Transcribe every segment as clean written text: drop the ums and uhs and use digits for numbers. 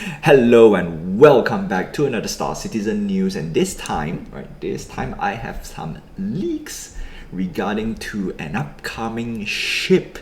Hello and welcome back to another Star Citizen news, and this time I have some leaks regarding to an upcoming ship.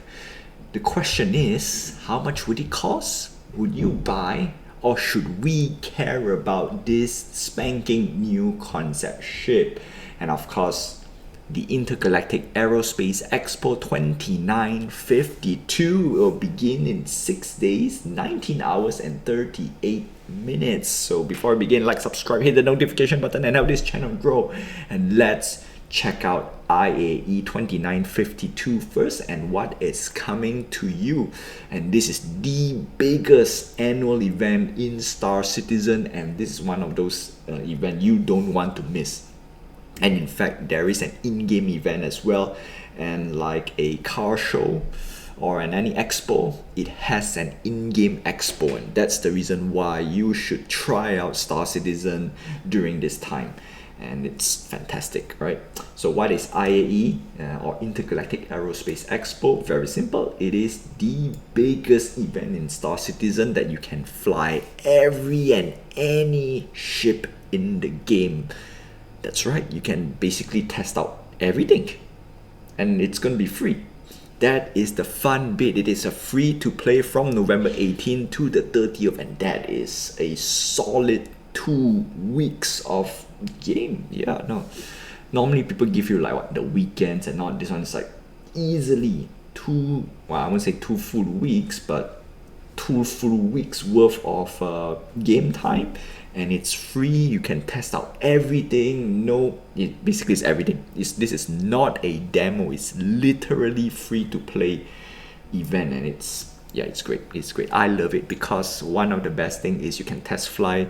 The question is, how much would it cost? Would you buy, or should we care about this spanking new concept ship? And of course, the Intergalactic Aerospace Expo 2952 will begin in 6 days, 19 hours and 38 minutes. So before we begin, like, subscribe, hit the notification button and help this channel grow. And let's check out IAE 2952 first and what is coming to you. And this is the biggest annual event in Star Citizen, and this is one of those events you don't want to miss. And in fact, there is an in-game event as well, and like a car show or any expo, it has an in-game expo, and that's the reason why you should try out Star Citizen during this time. And it's fantastic, right? So what is IAE or Intergalactic Aerospace Expo? Very simple. It is the biggest event in Star Citizen that you can fly every and any ship in the game. That's right, you can basically test out everything, and it's going to be free. That is the fun bit. It is a free to play from November 18th to the 30th, and that is a solid 2 weeks of game. Yeah, no, normally people give you like what, the weekends and all. This one is like easily I won't say 2 full weeks, but 2 full weeks worth of game time, and it's free. You can test out everything. Basically it's everything. This is not a demo. It's literally free to play event, and it's great. It's great. I love it because one of the best thing is you can test fly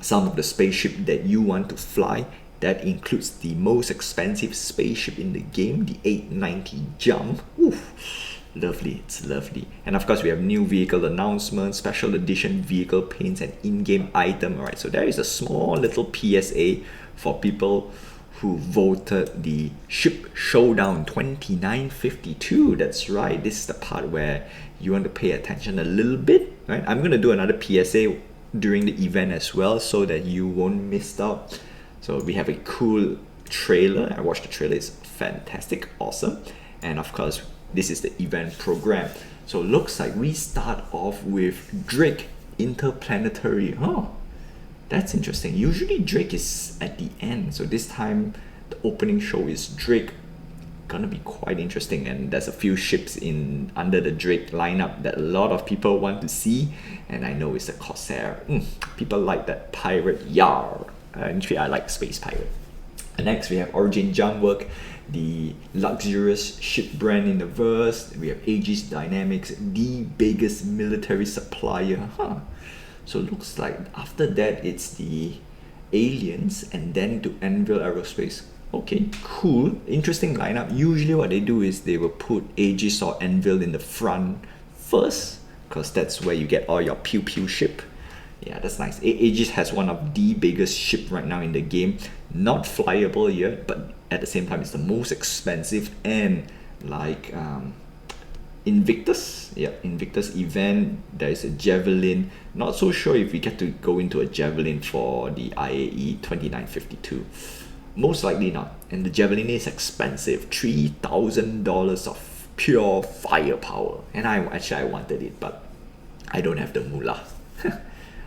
some of the spaceship that you want to fly. That includes the most expensive spaceship in the game, the 890 Jump. Oof. Lovely, it's lovely. And of course we have new vehicle announcements, special edition vehicle paints, and in-game item. Alright, so there is a small little PSA for people who voted the Ship Showdown 2952. That's right, this is the part where you want to pay attention a little bit, right? I'm going to do another PSA during the event as well so that you won't miss out. So we have a cool trailer. I watched the trailer, it's fantastic, awesome. And of course, this is the event program. So looks like we start off with Drake Interplanetary. Oh, that's interesting. Usually Drake is at the end, so this time the opening show is Drake. Gonna be quite interesting, and there's a few ships in under the Drake lineup that a lot of people want to see, and I know it's a Corsair. People like that pirate. Yar. Actually, I like Space Pirate. And next we have Origin Jumpwork, the luxurious ship brand in the verse. We have Aegis Dynamics, the biggest military supplier. So it looks like after that it's the Aliens, and then to Anvil Aerospace. Okay, cool, interesting lineup. Usually what they do is they will put Aegis or Anvil in the front first, because that's where you get all your pew pew ship. Yeah, that's nice. Aegis has one of the biggest ship right now in the game. Not flyable yet, but at the same time it's the most expensive. And like Invictus event, there is a Javelin. Not so sure if we get to go into a Javelin for the IAE 2952. Most likely not. And the Javelin is expensive, $3,000 of pure firepower. And I wanted it, but I don't have the moolah.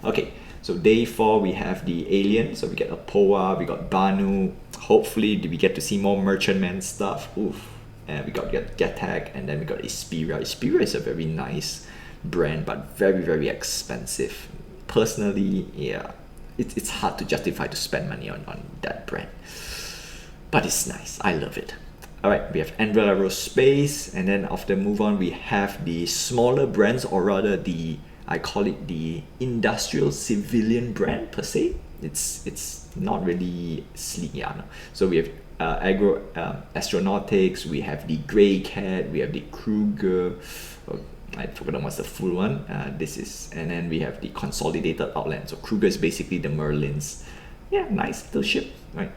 Okay, so day 4 we have the Alien. So we get Apoa, we got Banu. Hopefully we get to see more Merchantman stuff. Oof. And we got Gattac, and then we got Isperia. Isperia is a very nice brand, but very, very expensive. Personally, yeah, it's hard to justify to spend money on that brand. But it's nice, I love it. Alright, we have Anvil Aerospace, and then after move on we have the smaller brands, or rather I call it the industrial civilian brand per se. It's not really sleek, yeah. No. So we have Astronautics, we have the Grey Cat, we have the Kruger. I forgot what's the full one. And then we have the Consolidated Outland. So Kruger is basically the Merlins. Yeah, nice little ship, right?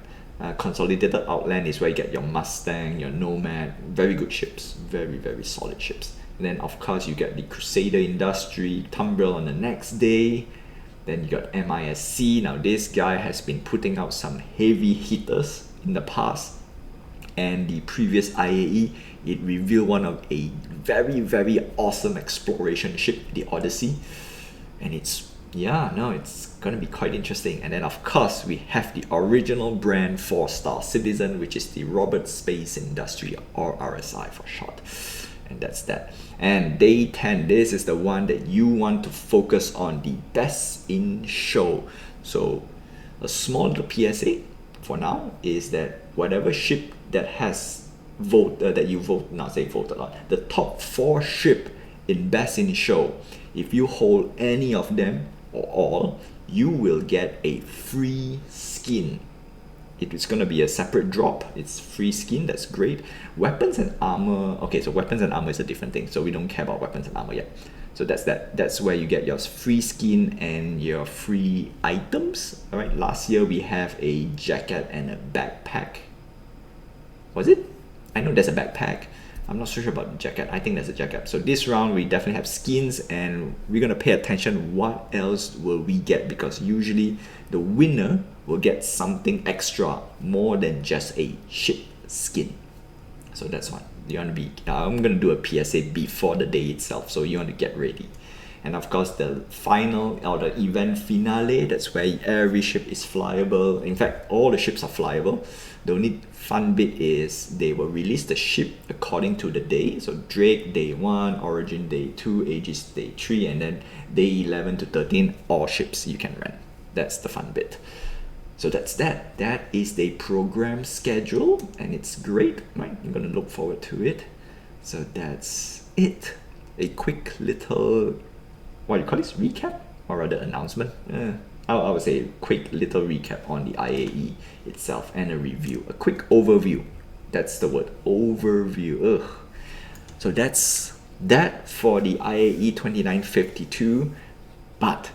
Consolidated Outland is where you get your Mustang, your Nomad. Very good ships, very, very solid ships. And then of course you get the Crusader Industry, Tumbril on the next day, Then you got MISC. Now this guy has been putting out some heavy hitters in the past. And the previous IAE, it revealed one of a very, very awesome exploration ship, the Odyssey. And it's gonna be quite interesting. And then of course we have the original brand for Star Citizen, which is the Robert Space Industry, or RSI for short. And that's that. And day 10, this is the one that you want to focus on, the best in show. So a small little PSA for now is that whatever ship that has voted, the top 4 ship in best in show, if you hold any of them or all, you will get a free skin. It is going to be a separate drop. It's free skin. That's great. Weapons and armor. Okay, so weapons and armor is a different thing, so we don't care about weapons and armor yet. So that's where you get your free skin and your free items. All right, last year we have a jacket and a backpack. Was it? I know there's a backpack. I'm not so sure about the jacket. I think there's a jacket. So this round we definitely have skins, and we're gonna pay attention what else will we get, because usually the winner will get something extra more than just a ship skin. So that's one. You want to be, I'm gonna do a PSA before the day itself, so you want to get ready. And of course the final, or the event finale, that's where every ship is flyable. In fact, all the ships are flyable. The only fun bit is they will release the ship according to the day. So Drake day 1, Origin day 2, Aegis day 3, and then day 11 to 13, all ships you can rent. That's the fun bit. So that's that. That is the program schedule, and it's great, right? I'm gonna look forward to it. So that's it. A quick little, what do you call this, recap? Or rather announcement? I would say a quick little recap on the IAE itself, and a review, a quick overview. That's the word, overview. Ugh. So that's that for the IAE 2952. But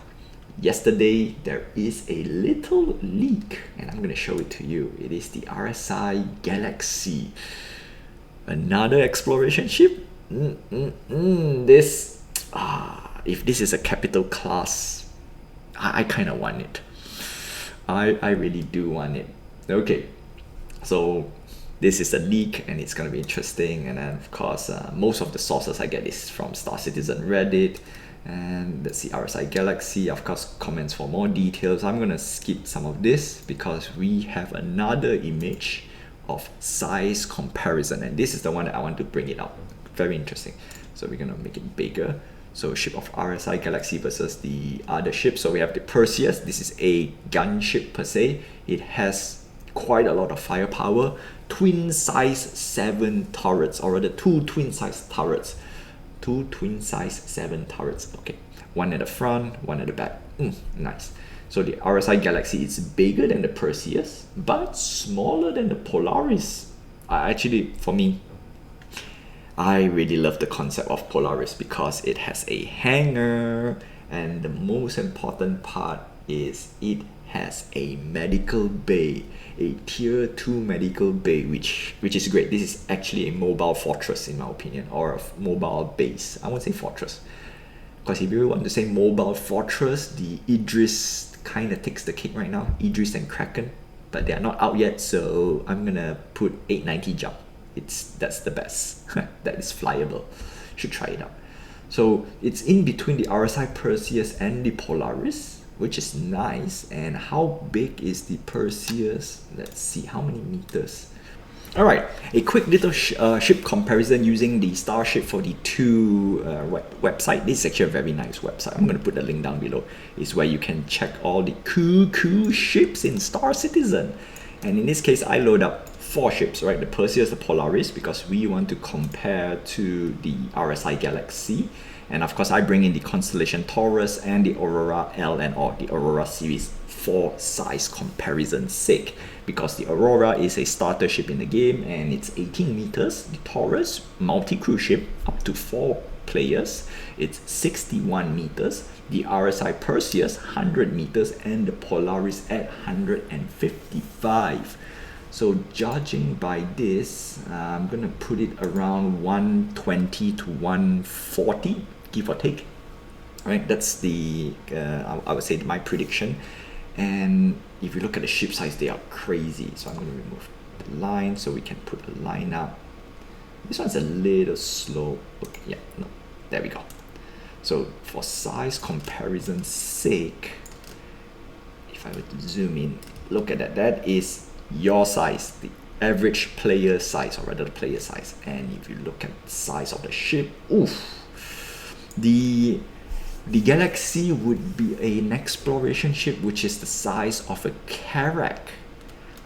yesterday there is a little leak, and I'm gonna show it to you. It is the RSI Galaxy, another exploration ship. This, if this is a capital class, I kind of want it. I really do want it. Okay, so this is a leak, and it's gonna be interesting. And then of course most of the sources I get is from Star Citizen Reddit, and let's see, RSI Galaxy, of course, comments for more details. I'm gonna skip some of this because we have another image of size comparison, and this is the one that I want to bring it out. Very interesting. So we're gonna make it bigger. So ship of RSI Galaxy versus the other ship. So we have the Perseus. This is a gunship per se. It has quite a lot of firepower. Twin size 7 turrets, or rather 2 twin size turrets. 2 twin size 7 turrets. Okay, one at the front, one at the back. Nice. So the RSI Galaxy is bigger than the Perseus, but smaller than the Polaris. Actually, for me, I really love the concept of Polaris because it has a hangar, and the most important part is it has a medical bay, a tier 2 medical bay, which is great. This is actually a mobile fortress in my opinion, or a mobile base. I won't say fortress, because if you want to say mobile fortress, the Idris kind of takes the cake right now, Idris and Kraken, but they are not out yet, so I'm gonna put 890 jump. That's the best. That is flyable. Should try it out. So it's in between the RSI Perseus and the Polaris, which is nice. And how big is the Perseus? Let's see, how many meters? All right, a quick little ship comparison using the Starship 42 website. This is actually a very nice website. I'm going to put the link down below. It's where you can check all the cool ships in Star Citizen. And in this case, I load up 4 ships, right? The Perseus, the Polaris, because we want to compare to the RSI Galaxy. And of course, I bring in the Constellation Taurus and the Aurora L and or the Aurora series for size comparison's sake, because the Aurora is a starter ship in the game and it's 18 meters. The Taurus, multi-crew ship, up to 4 players, it's 61 meters. The RSI Perseus, 100 meters, and the Polaris at 155. So judging by this, I'm gonna put it around 120 to 140, give or take. right? That's the I would say my prediction. And if you look at the ship size, they are crazy. So I'm going to remove the line so we can put a line up. This one's a little slow. Yeah, no, there we go. So for size comparison's sake, if I were to zoom in, look at that. That is your size, the average player size, or rather the player size. And if you look at the size of the ship, oof, the Galaxy would be an exploration ship which is the size of a Carrack.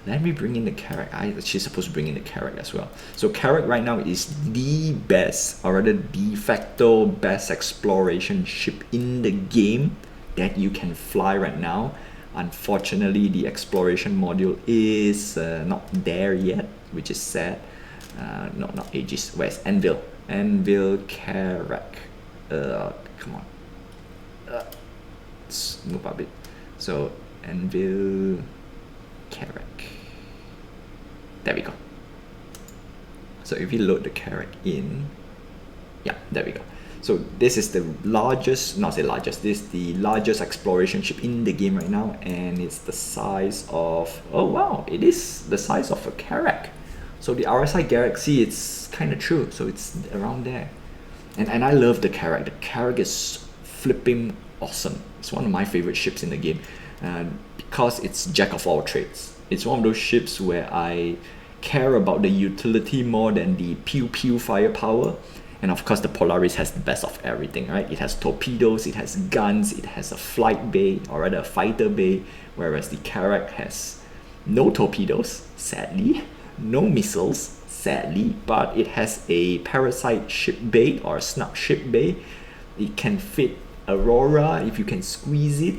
Let me bring in the Carrack. I actually supposed to bring in the Carrack as well. So Carrack right now is the best, or rather de facto best exploration ship in the game that you can fly right now. Unfortunately, the exploration module is not there yet, which is sad. No, not Aegis. Where's Anvil? Anvil Carrack. Come on. Let's move a bit. So Anvil Carrack. There we go. So if you load the Carrack in, yeah, there we go. So this is the largest, not say largest, this is the largest exploration ship in the game right now, and it's the size of, oh wow, it is the size of a Carrack. So the RSI Galaxy, it's kind of true, so it's around there. And I love the Carrack. The Carrack is flipping awesome. It's one of my favorite ships in the game because it's jack of all trades. It's one of those ships where I care about the utility more than the pew pew firepower. And of course the Polaris has the best of everything, right? It has torpedoes, it has guns, it has a flight bay, or rather a fighter bay, whereas the Carrack has no torpedoes, sadly, no missiles, sadly, but it has a parasite ship bay or a snub ship bay. It can fit Aurora if you can squeeze it.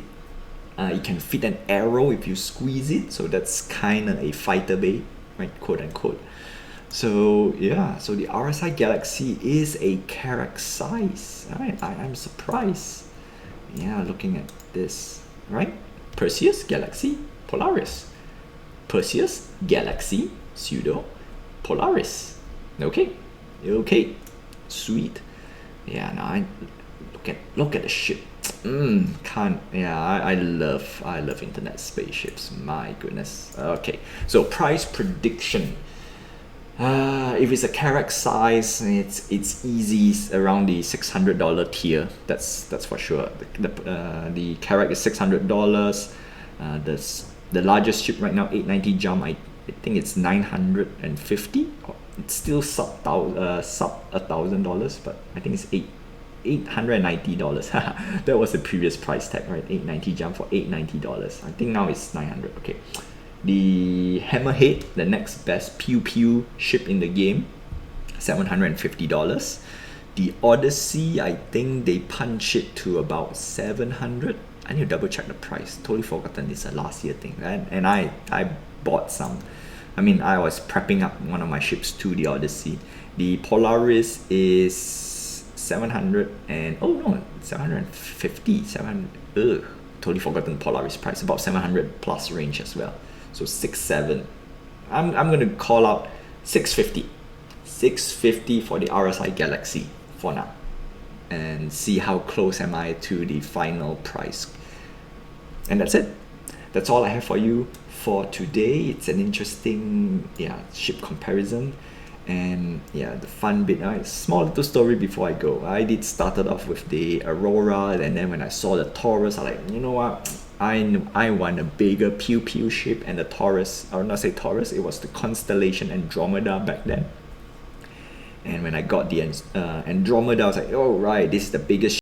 It can fit an arrow if you squeeze it, so that's kind of a fighter bay, right, quote unquote. So yeah, so the RSI Galaxy is a Carrack size, right? I'm surprised. Yeah, looking at this, right? Perseus, Galaxy, Polaris. Perseus, Galaxy, Pseudo, Polaris. Okay, sweet. Yeah, now I look at the ship. I love internet spaceships. My goodness. Okay, so price prediction. If it's a Carrack size, it's easy around the $600 tier. That's for sure. The Carrack is $600. The largest ship right now, 890 jump. I think it's 950. It's still sub $1,000, but I think it's $890. That was the previous price tag, right? 890 jump for $890. I think now it's 900. Okay. The Hammerhead, the next best pew pew ship in the game, $750. The Odyssey, I think they punch it to about 700. I need to double check the price. Totally forgotten, it's a last year thing, right? And I bought some. I mean, I was prepping up one of my ships to the Odyssey. The Polaris is 700 and 750. Totally forgotten the Polaris price. About 700 plus range as well. So 6-7. I'm gonna call out 650. 650 for the RSI Galaxy for now, and see how close am I to the final price. And that's it. That's all I have for you for today. It's an interesting ship comparison. And yeah, the fun bit, small little story before I go. I did started off with the Aurora, and then when I saw the Taurus, I like, you know what? I want a bigger pew pew ship, and the Taurus, or not say Taurus, it was the constellation Andromeda back then. And when I got the Andromeda, I was like, oh right, this is the biggest